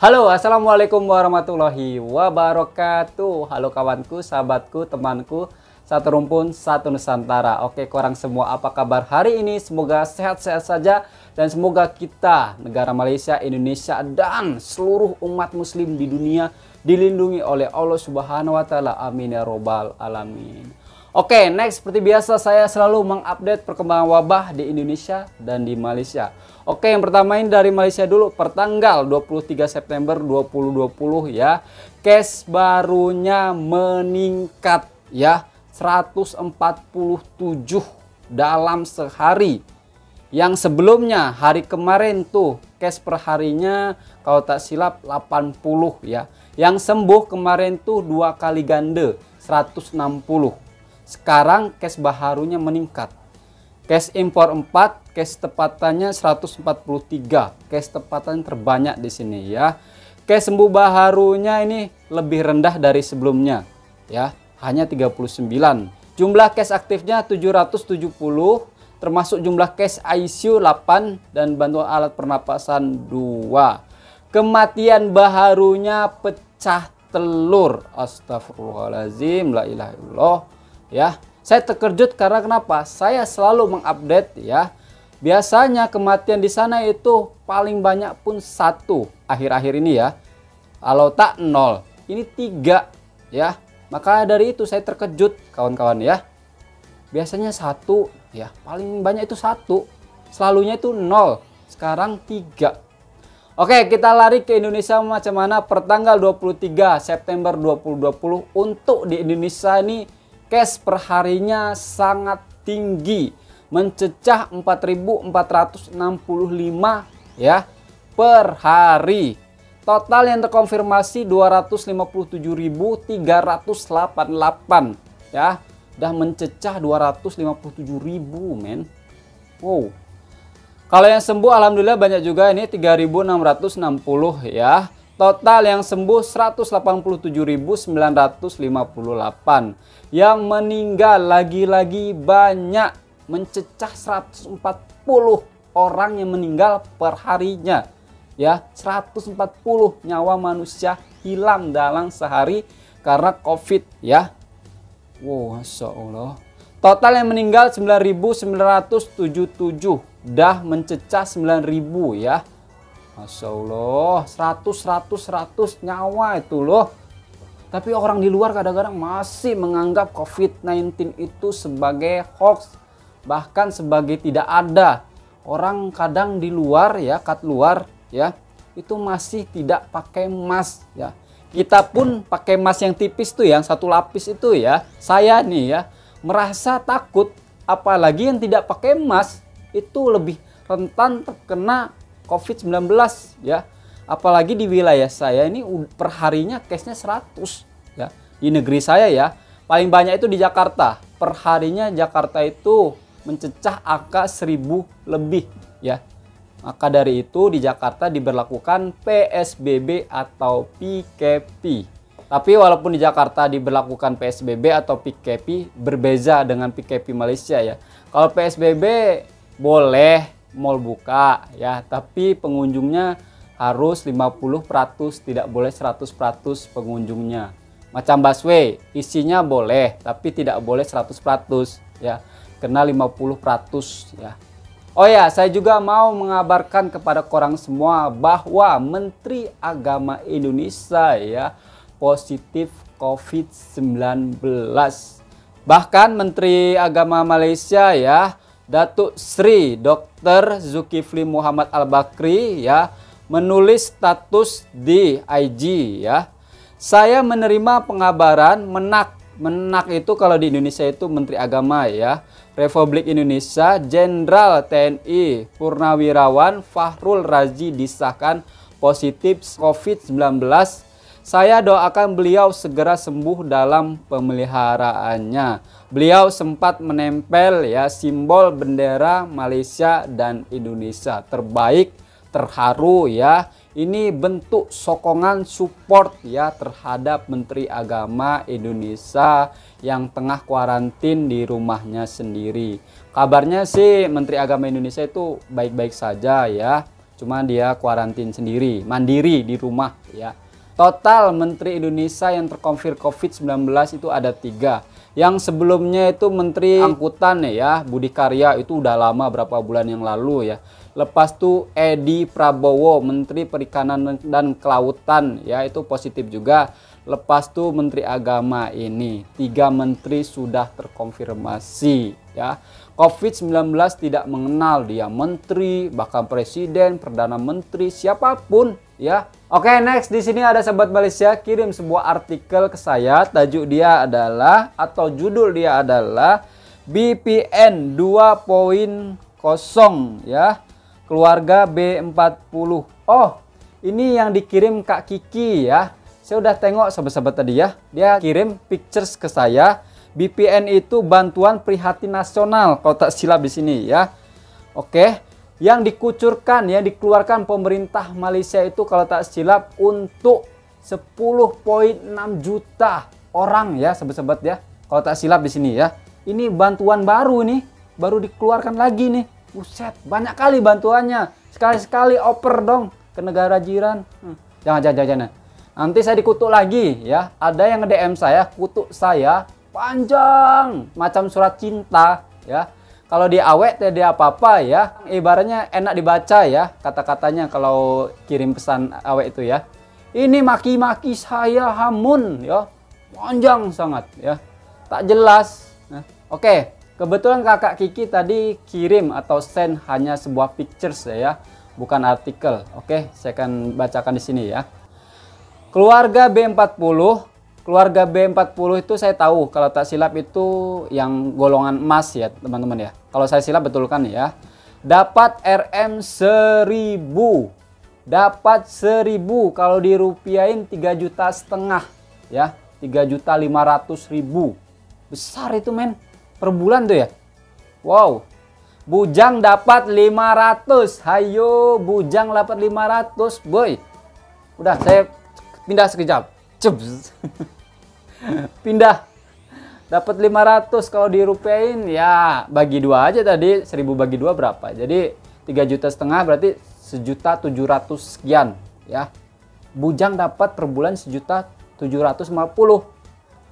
Halo, assalamualaikum warahmatullahi wabarakatuh. Halo kawanku, sahabatku, temanku, satu rumpun, satu Nusantara. Oke, korang semua apa kabar hari ini? Semoga sehat-sehat saja dan semoga kita, negara Malaysia, Indonesia, dan seluruh umat muslim di dunia dilindungi oleh Allah Subhanahu wa Ta'ala. Amin ya robbal alamin. Oke, next, seperti biasa saya selalu mengupdate perkembangan wabah di Indonesia dan di Malaysia. Oke, yang pertama ini dari Malaysia dulu, pertanggal 23 September 2020 ya. Case barunya meningkat ya, 147 dalam sehari. Yang sebelumnya hari kemarin tuh case perharinya kalau tak silap 80 ya. Yang sembuh kemarin tuh 2 kali ganda, 160. Sekarang case baharunya meningkat. Case impor 4, case tepatannya 143. Case tepatan terbanyak di sini ya. Case sembuh baharunya ini lebih rendah dari sebelumnya ya, hanya 39. Jumlah case aktifnya 770, termasuk jumlah case ICU 8 dan bantuan alat pernapasan 2. Kematian baharunya pecah telur. Astagfirullahaladzim, la ilaha illallah. Ya, saya terkejut karena kenapa? Saya selalu mengupdate ya. Biasanya kematian di sana itu paling banyak pun 1 akhir-akhir ini ya. Kalau tak 0, ini 3 ya. Maka dari itu saya terkejut kawan-kawan ya. Biasanya 1 ya, paling banyak itu 1. Selalunya itu 0. Sekarang 3. Oke, kita lari ke Indonesia macam mana pertanggal 23 September 2020. Untuk di Indonesia ini case perharinya sangat tinggi, mencecah 4.465 ya per hari. Total yang terkonfirmasi 257.388 ya, udah mencecah 257.000 men. Wow. Kalau yang sembuh alhamdulillah banyak juga, ini 3.660 ya. Total yang sembuh 187.958. Yang meninggal lagi-lagi banyak, mencecah 140 orang yang meninggal per harinya. Ya, 140 nyawa manusia hilang dalam sehari karena Covid ya. Wow, Masya Allah. Total yang meninggal 9.977, dah mencecah 9.000 ya. Masya Allah, 100 nyawa itu loh. Tapi orang di luar kadang-kadang masih menganggap COVID-19 itu sebagai hoax, bahkan sebagai tidak ada. Orang kadang di luar ya, kat luar ya, itu masih tidak pakai mask ya. Kita pun pakai mask yang tipis tuh, yang 1 lapis itu ya. Saya nih ya merasa takut, apalagi yang tidak pakai mask itu lebih rentan terkena COVID-19 ya. Apalagi di wilayah saya ini perharinya case-nya 100 ya. Di negeri saya ya, paling banyak itu di Jakarta. Perharinya Jakarta itu mencecah angka 1.000 lebih ya. Maka dari itu di Jakarta diberlakukan PSBB atau PKP. Tapi walaupun di Jakarta diberlakukan PSBB atau PKP, berbeza dengan PKP Malaysia ya. Kalau PSBB boleh mall buka ya, tapi pengunjungnya harus 50%, tidak boleh 100% pengunjungnya. Macam busway, isinya boleh tapi tidak boleh 100% ya, kena 50% ya. Oh ya, saya juga mau mengabarkan kepada korang semua bahwa Menteri Agama Indonesia ya positif COVID-19. Bahkan Menteri Agama Malaysia ya, Datuk Sri Dr. Zulkifli Muhammad Al-Bakri ya, menulis status di IG ya. Saya menerima pengabaran Menak itu kalau di Indonesia itu Menteri Agama ya, Republik Indonesia, Jenderal TNI Purnawirawan Fahrul Razi disahkan positif COVID-19. Saya doakan beliau segera sembuh dalam pemeliharaannya. Beliau sempat menempel ya simbol bendera Malaysia dan Indonesia. Terbaik, terharu ya. Ini bentuk sokongan support ya terhadap Menteri Agama Indonesia yang tengah kuarantin di rumahnya sendiri. Kabarnya sih Menteri Agama Indonesia itu baik-baik saja ya. Cuma dia kuarantin sendiri, mandiri di rumah ya. Total Menteri Indonesia yang terkonfirmasi COVID-19 itu ada 3. Yang sebelumnya itu Menteri Angkutan ya, Budi Karya, itu udah lama, berapa bulan yang lalu ya. Lepas tuh Edi Prabowo, Menteri Perikanan dan Kelautan ya, itu positif juga. Lepas tuh Menteri Agama, ini 3 menteri sudah terkonfirmasi ya. COVID-19 tidak mengenal dia menteri, bahkan presiden, perdana menteri, siapapun ya. Oke, next di sini ada sahabat Malaysia kirim sebuah artikel ke saya. Tajuk dia adalah atau judul dia adalah BPN 2.0 ya. Keluarga B40. Oh, ini yang dikirim Kak Kiki ya. Saya udah tengok sahabat-sahabat tadi ya. Dia kirim pictures ke saya. BPN itu bantuan prihatin nasional kalau tak silap di sini ya. Oke, yang dikucurkan ya, dikeluarkan pemerintah Malaysia itu kalau tak silap untuk 10.6 juta orang ya sahabat-sahabat ya. Kalau tak silap di sini ya. Ini bantuan baru nih, baru dikeluarkan lagi nih. Buset, banyak kali bantuannya. Sekali-sekali oper dong ke negara jiran. Jangan. Nanti saya dikutuk lagi ya. Ada yang nge-DM saya, kutuk saya panjang macam surat cinta ya. Kalau dia awet dia apa-apa ya. Ibaratnya enak dibaca ya kata-katanya kalau kirim pesan awet itu ya. Ini maki-maki saya hamun ya. Panjang sangat ya. Tak jelas. Nah, oke. Kebetulan kakak Kiki tadi kirim atau send hanya sebuah pictures ya. Bukan artikel. Oke, saya akan bacakan di sini ya. Keluarga B40. Keluarga B40 itu saya tahu kalau tak silap itu yang golongan emas ya teman-teman ya. Kalau saya silap betulkan ya. Dapat RM 1000. Dapat 1000 kalau dirupiahin 3,5 juta ya. 3.500.000. Besar itu men. Per bulan tuh ya. Wow. Bujang dapat 500. Hayo Bujang dapat 500 boy. Udah saya pindah sekejap. Pindah. Dapat 500 kalau dirupiahin ya bagi 2 aja tadi. 1000 bagi 2 berapa? Jadi 3,5 juta berarti 1.700.000 sekian ya. Bujang dapat per bulan 1.750.000.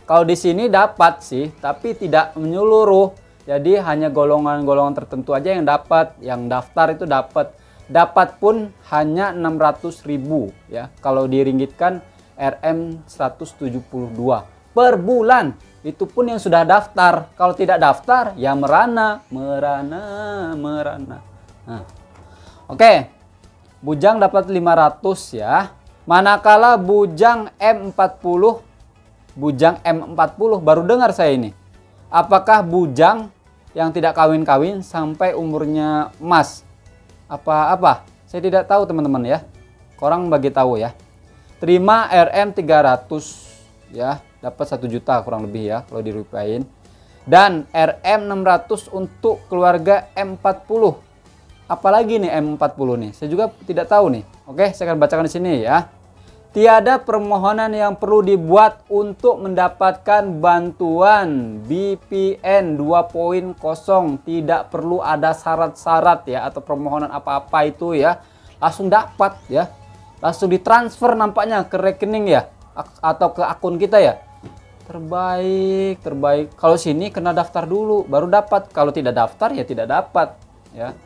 Kalau di sini dapat sih, tapi tidak menyeluruh. Jadi hanya golongan-golongan tertentu aja yang dapat, yang daftar itu dapat. Dapat pun hanya 600.000 ya. Kalau diringgitkan RM 172 per bulan. Itu pun yang sudah daftar. Kalau tidak daftar ya merana. Nah. Oke. Bujang dapat 500 ya. Manakala Bujang M40 baru dengar saya ini. Apakah Bujang yang tidak kawin-kawin sampai umurnya emas? Apa? Saya tidak tahu teman-teman ya. Korang bagi tahu ya. Terima RM 300 ya, dapat 1 juta kurang lebih ya kalau dirupiahin. Dan RM 600 untuk keluarga M40. Apalagi nih M40 nih? Saya juga tidak tahu nih. Oke, saya akan bacakan di sini ya. Tiada permohonan yang perlu dibuat untuk mendapatkan bantuan BPN 2.0. Tidak perlu ada syarat-syarat ya atau permohonan apa-apa itu ya. Langsung dapat ya. Langsung ditransfer nampaknya ke rekening ya. Atau ke akun kita ya. Terbaik. Kalau sini kena daftar dulu baru dapat. Kalau tidak daftar ya tidak dapat ya.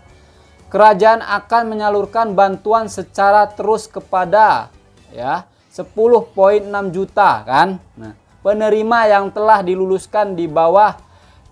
Kerajaan akan menyalurkan bantuan secara terus kepada ya 10.6 juta kan. Nah, penerima yang telah diluluskan di bawah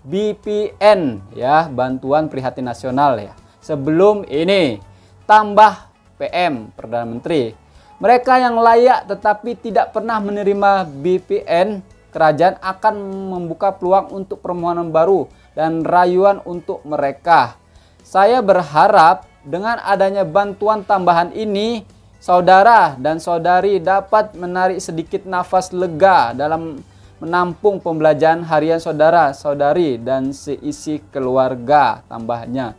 BPN ya, bantuan prihatin nasional ya. Sebelum ini tambah PM Perdana Menteri. Mereka yang layak tetapi tidak pernah menerima BPN, kerajaan akan membuka peluang untuk permohonan baru dan rayuan untuk mereka. Saya berharap dengan adanya bantuan tambahan ini saudara dan saudari dapat menarik sedikit nafas lega dalam menampung pembelajaran harian saudara-saudari dan seisi keluarga tambahnya.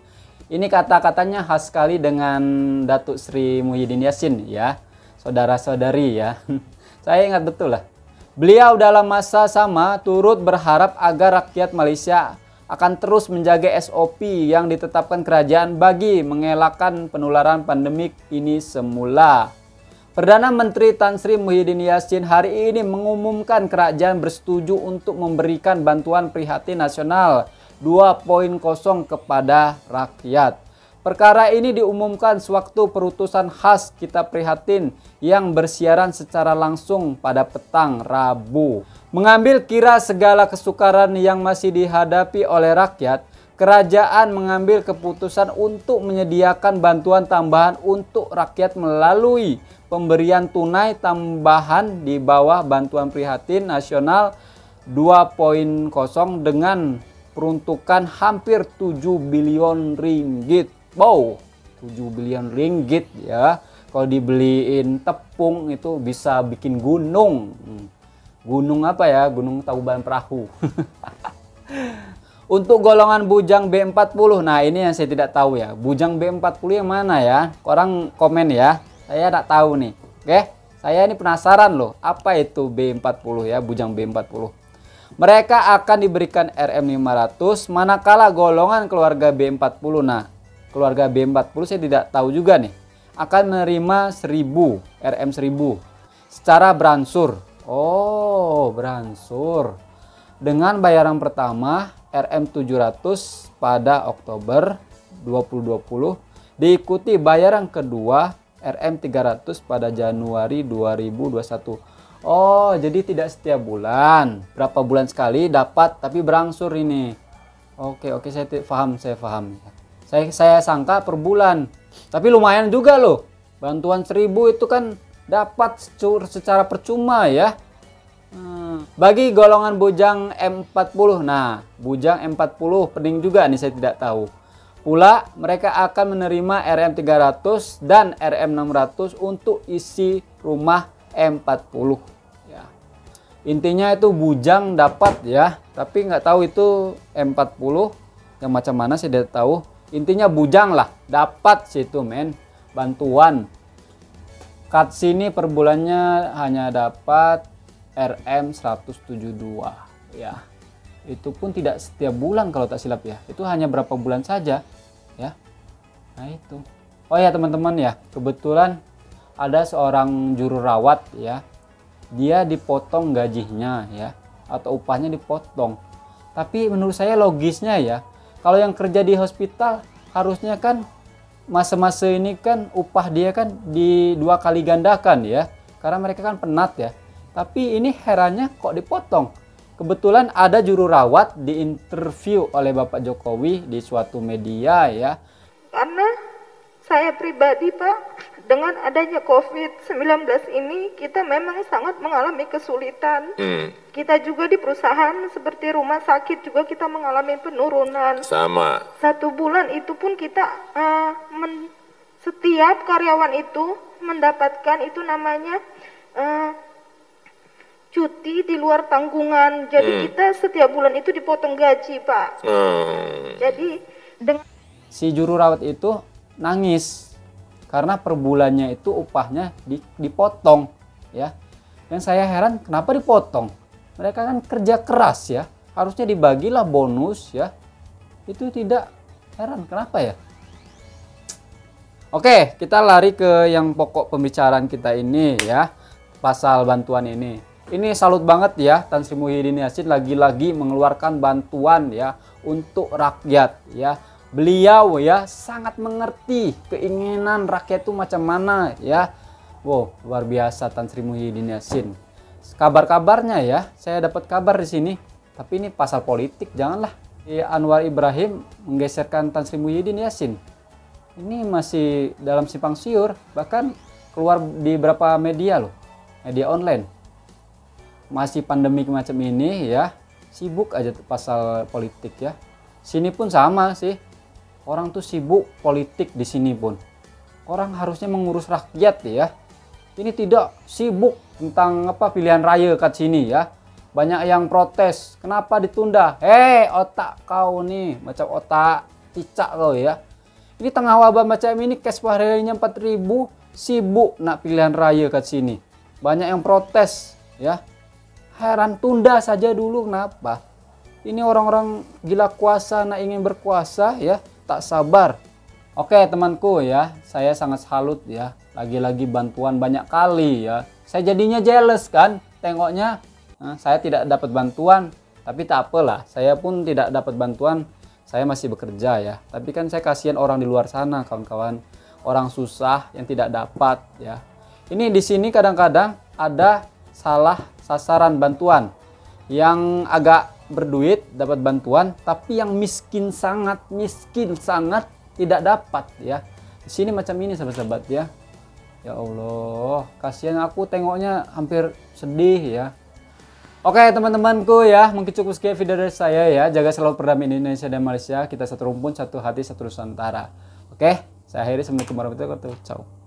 Ini kata-katanya khas sekali dengan Datuk Sri Muhyiddin Yassin ya, saudara-saudari ya. Saya ingat betul lah. Beliau dalam masa sama turut berharap agar rakyat Malaysia akan terus menjaga SOP yang ditetapkan kerajaan bagi mengelakkan penularan pandemik ini semula. Perdana Menteri Tan Sri Muhyiddin Yassin hari ini mengumumkan kerajaan bersetuju untuk memberikan bantuan prihatin nasional 2.0 kepada rakyat. Perkara ini diumumkan sewaktu perutusan khas Kitab Prihatin yang bersiaran secara langsung pada petang Rabu. Mengambil kira segala kesukaran yang masih dihadapi oleh rakyat, kerajaan mengambil keputusan untuk menyediakan bantuan tambahan untuk rakyat melalui pemberian tunai tambahan di bawah bantuan prihatin nasional 2.0 dengan peruntukan hampir 7 bilion ringgit. Wow, 7 bilion ringgit ya. Kalau dibeliin tepung itu bisa bikin gunung. Gunung apa ya? Gunung Tauban Perahu. Untuk golongan bujang B40, nah ini yang saya tidak tahu ya. Bujang B40 yang mana ya? Orang komen ya. Saya tidak tahu nih. Oke, saya ini penasaran loh. Apa itu B40 ya? Bujang B40. Mereka akan diberikan RM500 manakala golongan keluarga B40. Nah, keluarga B40 saya tidak tahu juga nih. Akan menerima 1000 RM1000 secara beransur. Oh, beransur. Dengan bayaran pertama RM700 pada Oktober 2020 diikuti bayaran kedua RM300 pada Januari 2021. Oh, jadi tidak setiap bulan. Berapa bulan sekali dapat tapi berangsur ini. Oke, saya paham. Saya sangka per bulan. Tapi lumayan juga loh. Bantuan 1000 itu kan dapat secara percuma ya. Bagi golongan bujang M40. Nah, bujang M40 pening juga nih, saya tidak tahu. Pula mereka akan menerima RM300 dan RM600 untuk isi rumah M40 ya. Intinya itu bujang dapat ya. Tapi nggak tahu itu M40 yang macam mana, saya tidak tahu. Intinya bujang lah, dapat situ men, bantuan. Cut sini per bulannya hanya dapat RM172 ya. Itu pun tidak setiap bulan kalau tak silap ya. Itu hanya berapa bulan saja ya. Nah itu. Oh ya teman-teman ya, kebetulan ada seorang juru rawat ya. Dia dipotong gajinya ya, atau upahnya dipotong. Tapi menurut saya logisnya ya, kalau yang kerja di hospital harusnya kan masa-masa ini kan upah dia kan di 2 kali gandakan ya. Karena mereka kan penat ya. Tapi ini herannya kok dipotong. Kebetulan ada juru rawat diinterview oleh Bapak Jokowi di suatu media ya. Karena saya pribadi Pak, dengan adanya COVID-19 ini kita memang sangat mengalami kesulitan. Kita juga di perusahaan seperti rumah sakit juga kita mengalami penurunan. Sama. 1 bulan itu pun kita setiap karyawan itu mendapatkan itu namanya cuti di luar tanggungan. Jadi kita setiap bulan itu dipotong gaji Pak. Jadi dengan si juru rawat itu nangis karena per bulannya itu upahnya dipotong ya. Yang saya heran kenapa dipotong? Mereka kan kerja keras ya, harusnya dibagilah bonus ya. Itu tidak, heran kenapa ya. Oke, kita lari ke yang pokok pembicaraan kita ini ya, pasal bantuan ini. Ini salut banget ya, Tan Sri Muhyiddin Yassin lagi-lagi mengeluarkan bantuan ya untuk rakyat ya. Beliau ya sangat mengerti keinginan rakyat itu macam mana ya. Wow, luar biasa Tan Sri Muhyiddin Yassin. Kabar-kabarnya ya, saya dapat kabar di sini. Tapi ini pasal politik, janganlah. Anwar Ibrahim menggeserkan Tan Sri Muhyiddin Yassin. Ini masih dalam simpang siur, bahkan keluar di beberapa media loh, media online. Masih pandemi macam ini ya, sibuk aja pasal politik ya. Sini pun sama sih. Orang tuh sibuk politik di sini pun. Orang harusnya mengurus rakyat ya. Ini tidak sibuk tentang apa pilihan raya kat sini ya. Banyak yang protes, kenapa ditunda? Otak kau nih macam otak cicak kau ya. Ini tengah wabah macam ini cash harinya 4.000, sibuk nak pilihan raya kat sini. Banyak yang protes ya. Heran, tunda saja dulu kenapa? Ini orang-orang gila kuasa, nak ingin berkuasa ya, tak sabar. Oke temanku ya, saya sangat salut ya. Lagi-lagi bantuan banyak kali ya. Saya jadinya jealous kan, tengoknya. Nah, saya tidak dapat bantuan, tapi tak apalah. Saya pun tidak dapat bantuan, saya masih bekerja ya. Tapi kan saya kasihan orang di luar sana, kawan-kawan. Orang susah yang tidak dapat ya. Ini di sini kadang-kadang ada salah sasaran bantuan. Yang agak berduit dapat bantuan, tapi yang miskin sangat tidak dapat ya. Di sini macam ini sahabat-sahabat ya. Ya Allah, kasihan aku tengoknya, hampir sedih ya. Oke teman-temanku ya, mungkin cukup sekian video dari saya ya. Jaga selalu perdamaian Indonesia dan Malaysia. Kita satu rumpun, satu hati, satu Nusantara. Oke, saya akhiri. Assalamualaikum warahmatullahi wabarakatuh. Ciao.